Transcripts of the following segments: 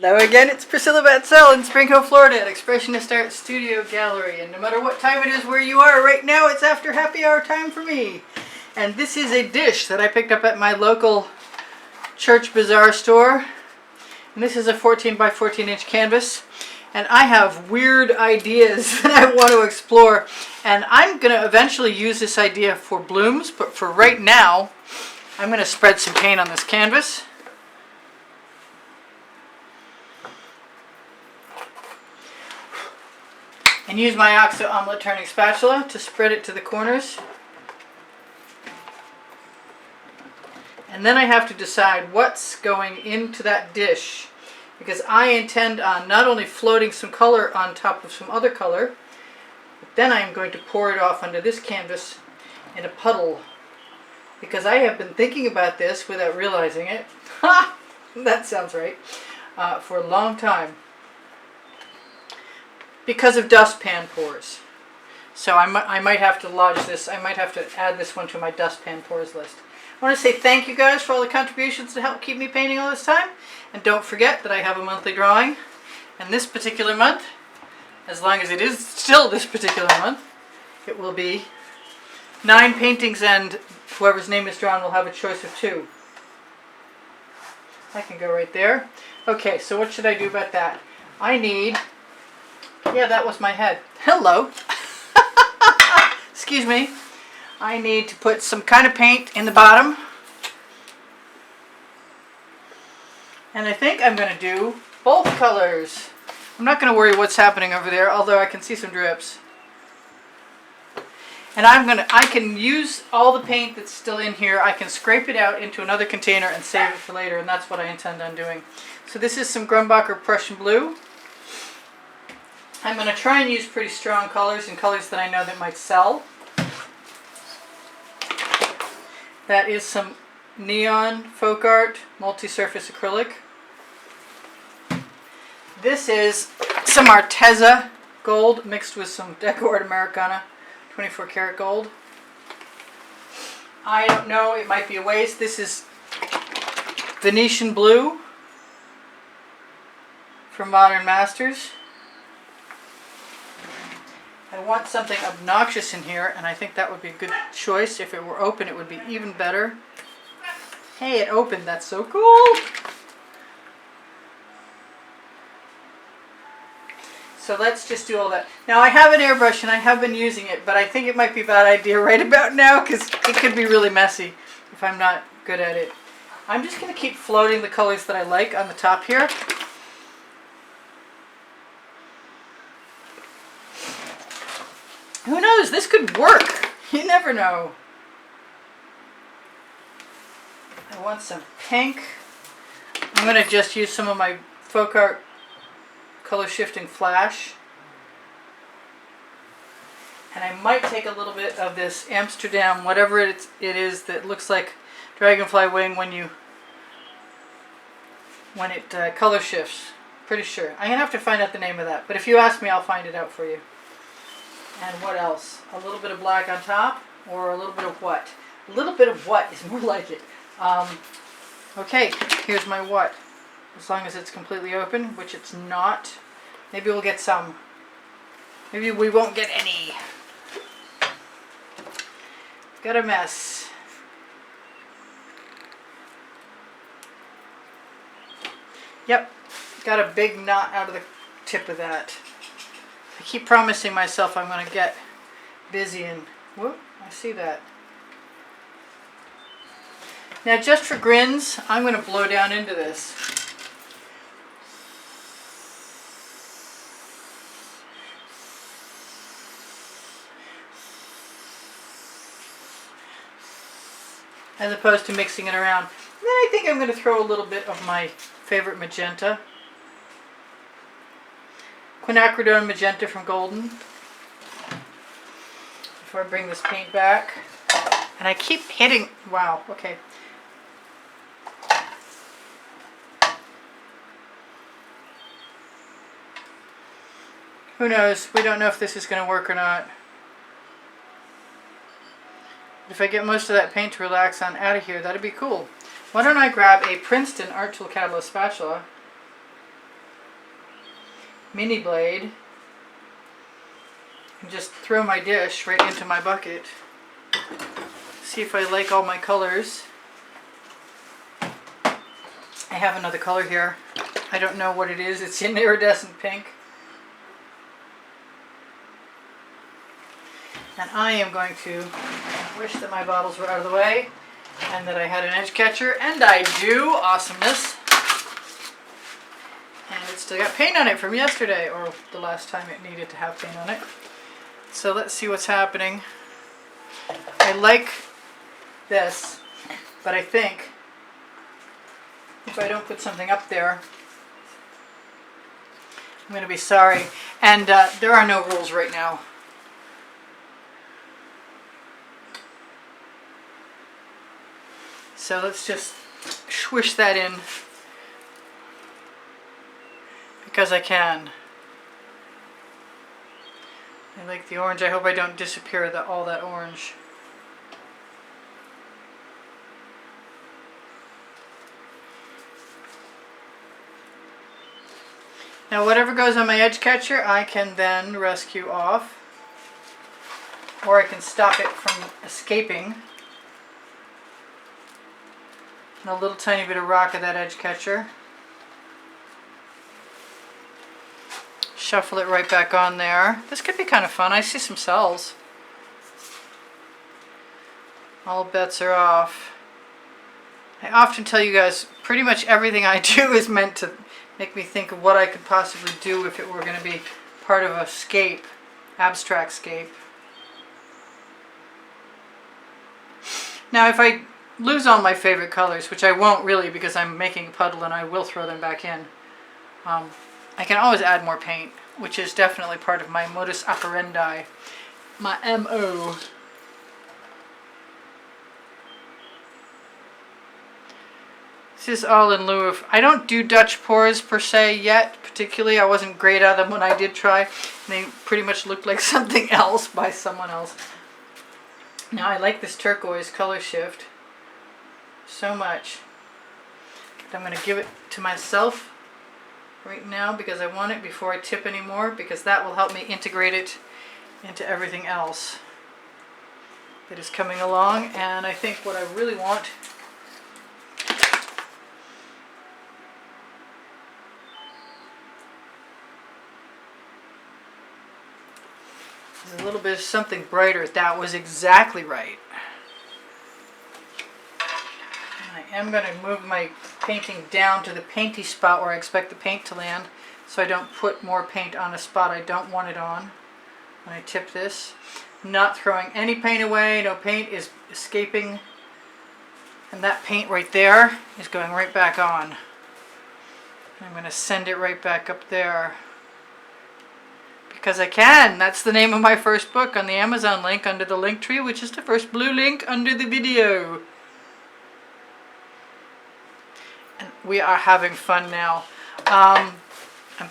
Hello again, it's Priscilla Batzell in Spring Hill, Florida at Expressionist Art Studio Gallery. And no matter what time it is where you are right now, it's after happy hour time for me. And this is a dish that I picked up at my local church bazaar store. And this is a 14 by 14 inch canvas. And I have weird ideas that I want to explore. And I'm going to eventually use this idea for blooms, but for right now, I'm going to spread some paint on this canvas. And use my OXO omelet turning spatula to spread it to the corners. And then I have to decide what's going into that dish, because I intend on not only floating some color on top of some other color, but then I'm going to pour it off onto this canvas in a puddle. Because I have been thinking about this without realizing it. Ha! That sounds right. For a long time. Because of dustpan pours. So I might have to lodge this, I might have to add this one to my dustpan pours list. I want to say thank you guys for all the contributions to help keep me painting all this time. And don't forget that I have a monthly drawing. And this particular month, as long as it is still this particular month, it will be 9 paintings, and whoever's name is drawn will have a choice of 2. I can go right there. Okay, so what should I do about that? I need... Yeah, that was my head. Hello. Excuse me. I need to put some kind of paint in the bottom. And I think I'm going to do both colors. I'm not going to worry what's happening over there, although I can see some drips. And I can use all the paint that's still in here. I can scrape it out into another container and save it for later, and that's what I intend on doing. So this is some Grumbacher Prussian Blue. I'm going to try and use pretty strong colors and colors that I know that might sell. That is some Neon Folk Art Multi-Surface Acrylic. This is some Arteza Gold mixed with some Deco Art Americana 24 karat gold. I don't know, it might be a waste. This is Venetian Blue from Modern Masters. I want something obnoxious in here, and I think that would be a good choice. If it were open, it would be even better. Hey, it opened. That's so cool. So let's just do all that. Now, I have an airbrush, and I have been using it, but I think it might be a bad idea right about now, because it could be really messy if I'm not good at it. I'm just going to keep floating the colors that I like on the top here. Who knows? This could work. You never know. I want some pink. I'm going to just use some of my Folk Art color shifting flash. And I might take a little bit of this Amsterdam, whatever it is that looks like dragonfly wing when it color shifts. Pretty sure. I'm going to have to find out the name of that. But if you ask me, I'll find it out for you. And what else? A little bit of black on top, or a little bit of what? A little bit of what is more like it. Okay, here's my what. As long as it's completely open, which it's not. Maybe we'll get some. Maybe we won't get any. Got a mess. Yep, got a big knot out of the tip of that. I keep promising myself I'm going to get busy and... Whoop, I see that. Now just for grins, I'm going to blow down into this. As opposed to mixing it around. And then I think I'm going to throw a little bit of my favorite magenta. Quinacridone magenta from Golden. Before I bring this paint back. And I keep hitting... Wow, okay. Who knows? We don't know if this is going to work or not. If I get most of that paint to relax on out of here, that'd be cool. Why don't I grab a Princeton Art Tool Catalyst spatula mini blade and just throw my dish right into my bucket. See if I like all my colors. I have another color here. I don't know what it is. It's in iridescent pink. And I am going to wish that my bottles were out of the way and that I had an edge catcher, and I do. Awesomeness. And it's still got paint on it from yesterday, or the last time it needed to have paint on it. So let's see what's happening. I like this, but I think if I don't put something up there, I'm going to be sorry. And there are no rules right now. So let's just swish that in because I can. I like the orange. I hope I don't disappear all that orange. Now whatever goes on my edge catcher I can then rescue off, or I can stop it from escaping. And a little tiny bit of rock of that edge catcher. Shuffle it right back on there. This could be kind of fun. I see some cells. All bets are off. I often tell you guys pretty much everything I do is meant to make me think of what I could possibly do if it were going to be part of a scape, abstract scape. Now if I lose all my favorite colors, which I won't really because I'm making a puddle and I will throw them back in, I can always add more paint, which is definitely part of my modus operandi, my MO. This is all in lieu of, I don't do Dutch pours per se yet, particularly. I wasn't great at them when I did try. They pretty much looked like something else by someone else. Now I like this turquoise color shift so much that I'm going to give it to myself right now because I want it before I tip anymore, because that will help me integrate it into everything else that is coming along. And I think what I really want is a little bit of something brighter. That was exactly right. I am going to move my painting down to the painty spot where I expect the paint to land, so I don't put more paint on a spot I don't want it on when I tip this. I'm not throwing any paint away. No paint is escaping. And that paint right there is going right back on. I'm going to send it right back up there. Because I can. That's the name of my first book on the Amazon link under the link tree, which is the first blue link under the video. And we are having fun now. I'm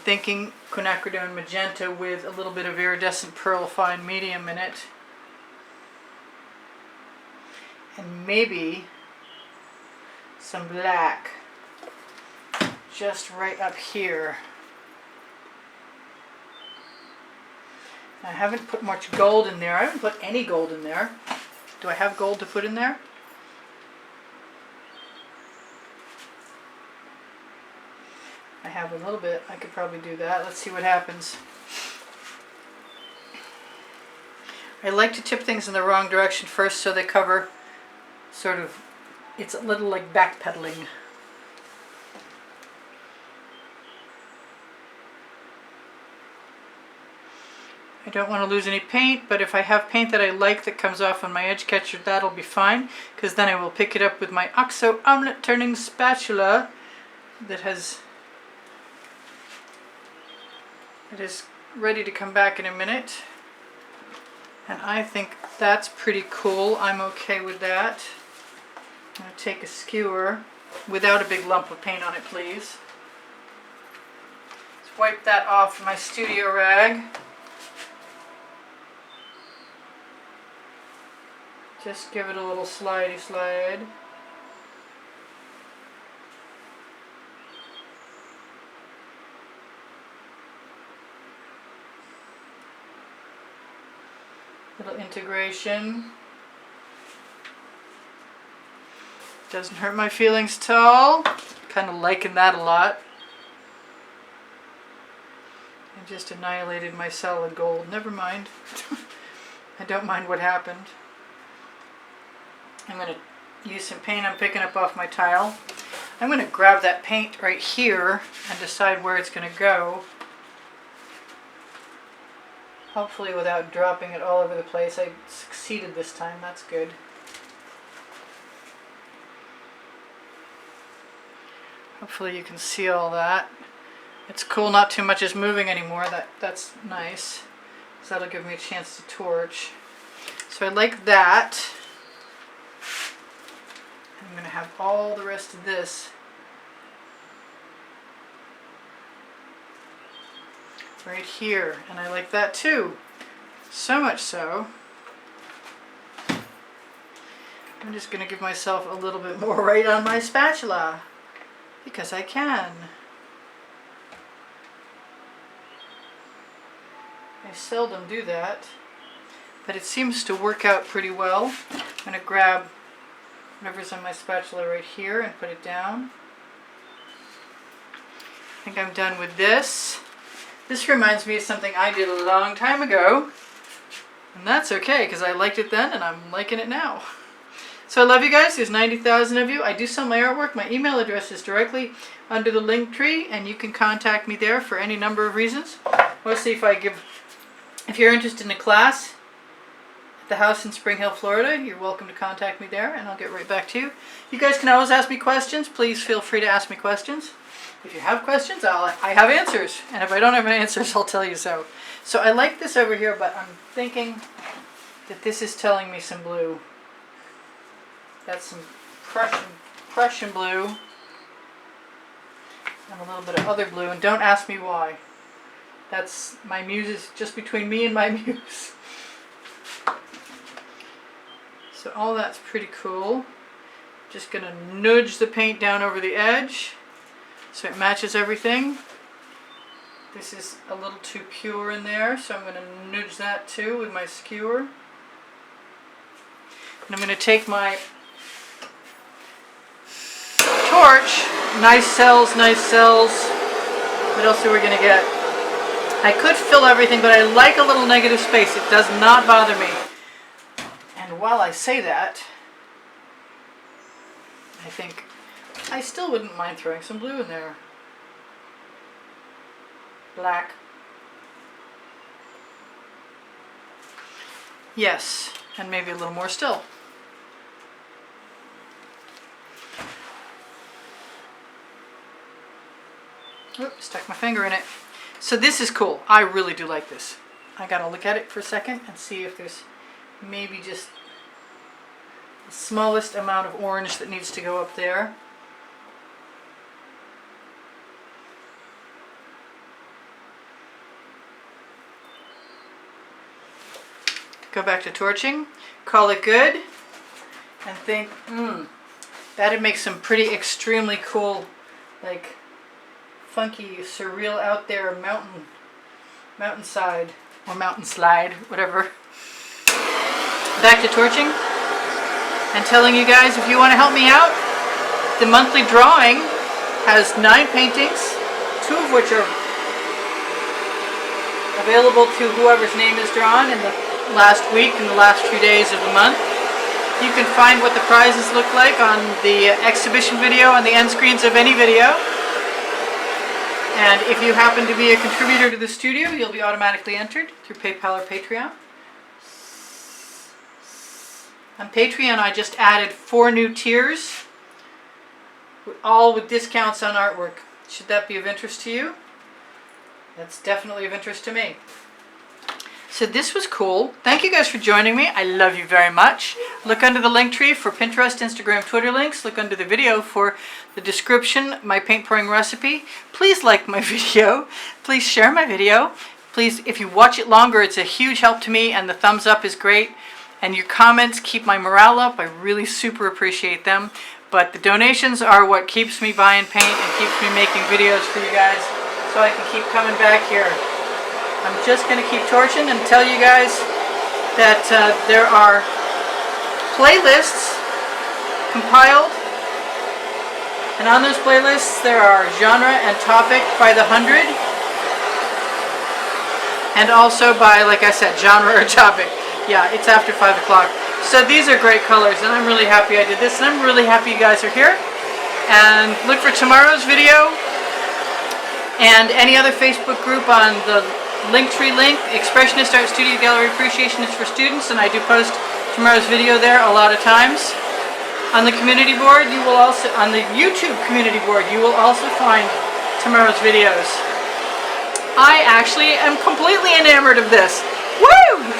thinking quinacridone magenta with a little bit of iridescent pearl fine medium in it. And maybe some black just right up here. I haven't put much gold in there. I haven't put any gold in there. Do I have gold to put in there? I have a little bit. I could probably do that. Let's see what happens. I like to tip things in the wrong direction first so they cover sort of, it's a little like backpedaling. I don't want to lose any paint, but if I have paint that I like that comes off on my edge catcher, that'll be fine, because then I will pick it up with my OXO omelet turning spatula that is ready to come back in a minute. And I think that's pretty cool. I'm okay with that. I'm going to take a skewer without a big lump of paint on it, please. Let's wipe that off my studio rag. Just give it a little slidey slide. Little integration. Doesn't hurt my feelings at all. Kind of liking that a lot. I just annihilated my solid gold. Never mind. I don't mind what happened. I'm going to use some paint I'm picking up off my tile. I'm going to grab that paint right here and decide where it's going to go. Hopefully without dropping it all over the place. I succeeded this time. That's good. Hopefully you can see all that. It's cool not too much is moving anymore. That's nice. So that'll give me a chance to torch. So I like that. I'm going to have all the rest of this right here. And I like that too. So much so. I'm just going to give myself a little bit more right on my spatula. Because I can. I seldom do that, but it seems to work out pretty well. I'm going to grab whatever's on my spatula right here and put it down. I think I'm done with this. This reminds me of something I did a long time ago, and that's okay because I liked it then and I'm liking it now. So I love you guys. There's 90,000 of you. I do sell my artwork. My email address is directly under the link tree, and you can contact me there for any number of reasons. Mostly if you're interested in a class at the house in Spring Hill, Florida, you're welcome to contact me there, and I'll get right back to you. You guys can always ask me questions. Please feel free to ask me questions. If you have questions, I have answers, and if I don't have any answers, I'll tell you so. So I like this over here, but I'm thinking that this is telling me some blue. That's some Prussian blue and a little bit of other blue, and don't ask me why. That's my muse, is just between me and my muse. So all that's pretty cool. Just gonna nudge the paint down over the edge so it matches everything. This is a little too pure in there, so I'm gonna nudge that too with my skewer. And I'm gonna take my torch. Nice cells, nice cells. What else are we going to get? I could fill everything, but I like a little negative space. It does not bother me. And while I say that, I think I still wouldn't mind throwing some blue in there. Black. Yes, and maybe a little more still. Oops, stuck my finger in it. So this is cool. I really do like this. I gotta look at it for a second and see if there's maybe just the smallest amount of orange that needs to go up there. Go back to torching, call it good, and think, that'd make some pretty extremely cool, like, funky, surreal out there mountainside or mountain slide, whatever. Back to torching and telling you guys, if you want to help me out, the monthly drawing has 9 paintings, 2 of which are available to whoever's name is drawn in the last week and the last few days of the month. You can find what the prizes look like on the exhibition video on the end screens of any video. And if you happen to be a contributor to the studio, you'll be automatically entered through PayPal or Patreon. On Patreon, I just added 4 new tiers, all with discounts on artwork. Should that be of interest to you? That's definitely of interest to me. So this was cool. Thank you guys for joining me. I love you very much. Look under the link tree for Pinterest, Instagram, Twitter links. Look under the video for the description, my paint pouring recipe. Please like my video. Please share my video. Please, if you watch it longer, it's a huge help to me, and the thumbs up is great. And your comments keep my morale up. I really super appreciate them. But the donations are what keeps me buying paint and keeps me making videos for you guys so I can keep coming back here. I'm just going to keep torching and tell you guys that there are playlists compiled, and on those playlists there are genre and topic by the 100, and also by, like I said, genre or topic. Yeah, it's after 5 o'clock. So these are great colors, and I'm really happy I did this, and I'm really happy you guys are here. And look for tomorrow's video and any other Facebook group on the Linktree link, Expressionist Art Studio Gallery Appreciation is for students, and I do post tomorrow's video there a lot of times. On the community board, you will also, on the YouTube community board, you will also find tomorrow's videos. I actually am completely enamored of this. Woo!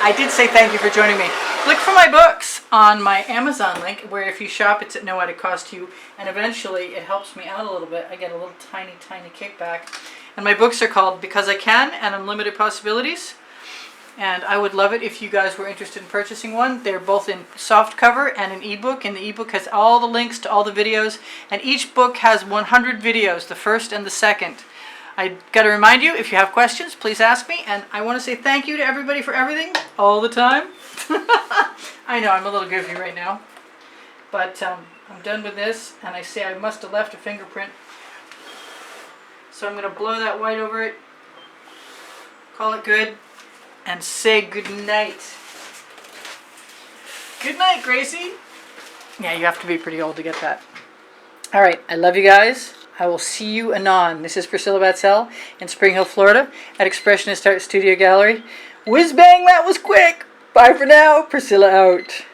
I did say thank you for joining me. Look for my books on my Amazon link, where if you shop, it's at no added cost to you, and eventually it helps me out a little bit. I get a little tiny kickback. And my books are called Because I Can and Unlimited Possibilities. And I would love it if you guys were interested in purchasing one. They're both in soft cover and an ebook, and the ebook has all the links to all the videos, and each book has 100 videos, the first and the second. I got to remind you, if you have questions, please ask me, and I want to say thank you to everybody for everything, all the time. I know, I'm a little goofy right now, but I'm done with this, and I say I must have left a fingerprint. So I'm going to blow that white over it, call it good, and say good night. Good night, Gracie. Yeah, you have to be pretty old to get that. All right, I love you guys. I will see you anon. This is Priscilla Batzell in Spring Hill, Florida at Expressionist Art Studio Gallery. Whiz bang, that was quick. Bye for now. Priscilla out.